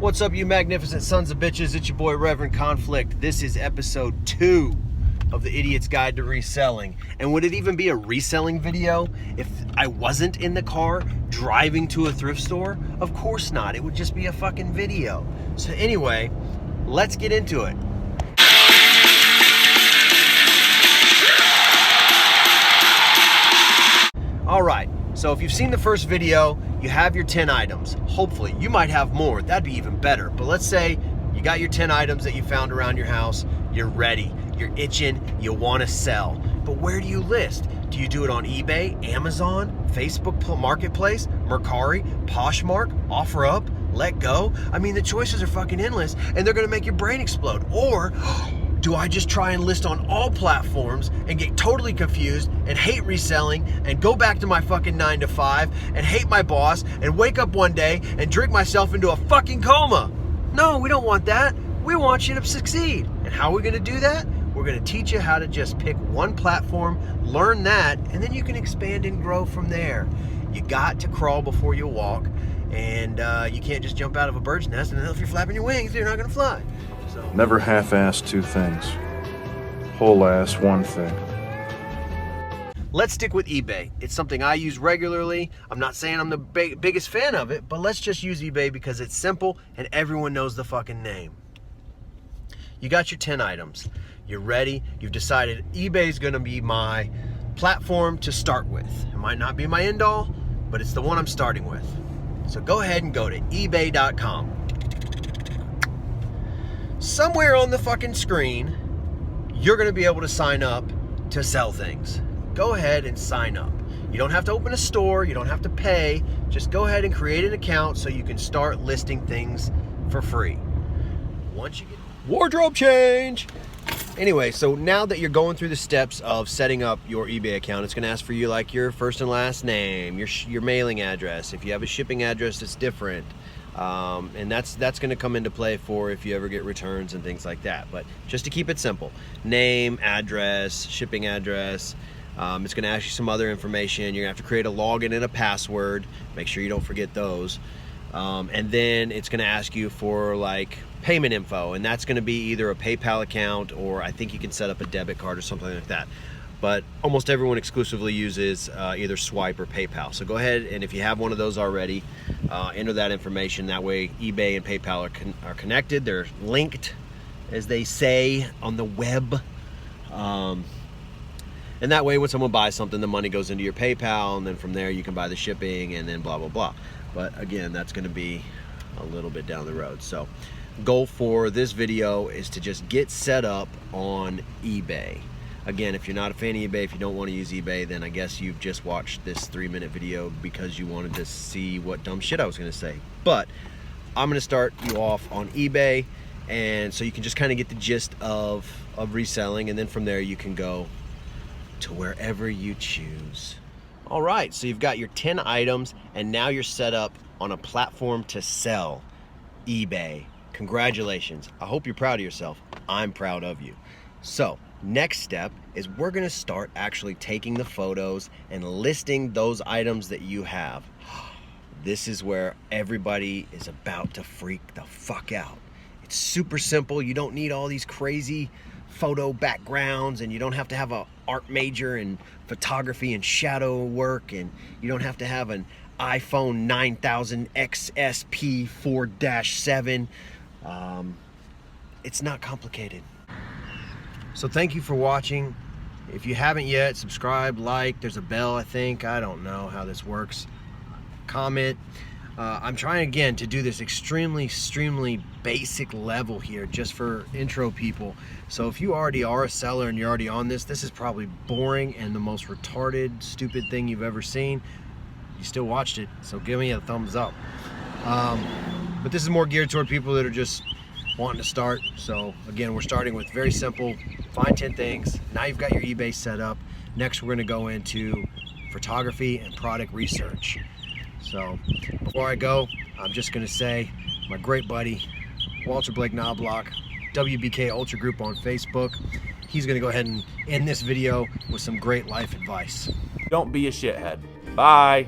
What's up, you magnificent sons of bitches? It's your boy Reverend Conflict. This is episode 2 of the Idiot's Guide to Reselling. And would it even be a reselling video if I wasn't in the car driving to a thrift store? Of course not. It would just be a fucking video. So anyway, let's get into it. All right. So if you've seen the first video, you have your 10 items. Hopefully, you might have more. That'd be even better. But let's say you got your 10 items that you found around your house. You're ready. You're itching. You want to sell. But where do you list? Do you do it on eBay, Amazon, Facebook Marketplace, Mercari, Poshmark, OfferUp, Let Go? I mean, the choices are fucking endless, and they're going to make your brain explode. Or do I just try and list on all platforms and get totally confused and hate reselling and go back to my fucking 9 to 5 and hate my boss and wake up one day and drink myself into a fucking coma? No, we don't want that. We want you to succeed. And how are we going to do that? We're going to teach you how to just pick one platform, learn that, and then you can expand and grow from there. You got to crawl before you walk, and you can't just jump out of a bird's nest, and if you're flapping your wings, you're not going to fly. So. Never half-ass two things. Whole-ass one thing. Let's stick with eBay. It's something I use regularly. I'm not saying I'm the biggest fan of it, but let's just use eBay because it's simple and everyone knows the fucking name. You got your 10 items. You're ready. You've decided eBay's gonna be my platform to start with. It might not be my end all, but it's the one I'm starting with. So go ahead and go to ebay.com. Somewhere on the fucking screen, you're gonna be able to sign up to sell things. Go ahead and sign up. You don't have to open a store, you don't have to pay. Just go ahead and create an account so you can start listing things for free. Once you get wardrobe change. Anyway, so now that you're going through the steps of setting up your eBay account, it's gonna ask for you like your first and last name, your mailing address. If you have a shipping address, it's different. And that's going to come into play for if you ever get returns and things like that. But just to keep it simple, name, address, shipping address. It's going to ask you some other information. You're going to have to create a login and a password. Make sure you don't forget those. And then it's going to ask you for like payment info, and that's going to be either a PayPal account or I think you can set up a debit card or something like that. But almost everyone exclusively uses either Swipe or PayPal. So go ahead, and if you have one of those already, enter that information. That way eBay and PayPal are connected. They're linked, as they say on the web. And that way when someone buys something, the money goes into your PayPal, and then from there you can buy the shipping and then blah, blah, blah. But again, that's going to be a little bit down the road. So goal for this video is to just get set up on eBay. Again, if you're not a fan of eBay, if you don't want to use eBay, then I guess you've just watched this 3-minute video because you wanted to see what dumb shit I was going to say. But I'm going to start you off on eBay, and so you can just kind of get the gist of reselling, and then from there you can go to wherever you choose. All right, so you've got your 10 items, and now you're set up on a platform to sell, eBay. Congratulations. I hope you're proud of yourself. I'm proud of you. So next step is we're going to start actually taking the photos and listing those items that you have. This is where everybody is about to freak the fuck out. It's super simple. You don't need all these crazy photo backgrounds, and you don't have to have an art major in photography and shadow work, and you don't have to have an iPhone 9000 XSP 4-7. It's not complicated. So thank you for watching. If you haven't yet, subscribe, like, there's a bell, I think. I don't know how this works. Comment. I'm trying again to do this extremely basic level here just for intro people. So if you already are a seller and you're already on this is probably boring and the most retarded, stupid thing you've ever seen. You still watched it, so give me a thumbs up. But this is more geared toward people that are just wanting to start. So again, we're starting with very simple, find 10 things. Now you've got your eBay set up. Next, we're going to go into photography and product research. So before I go, I'm just going to say my great buddy Walter Blake Knobloch, WBK Ultra Group on Facebook. He's going to go ahead and end this video with some great life advice. Don't be a shithead. Bye.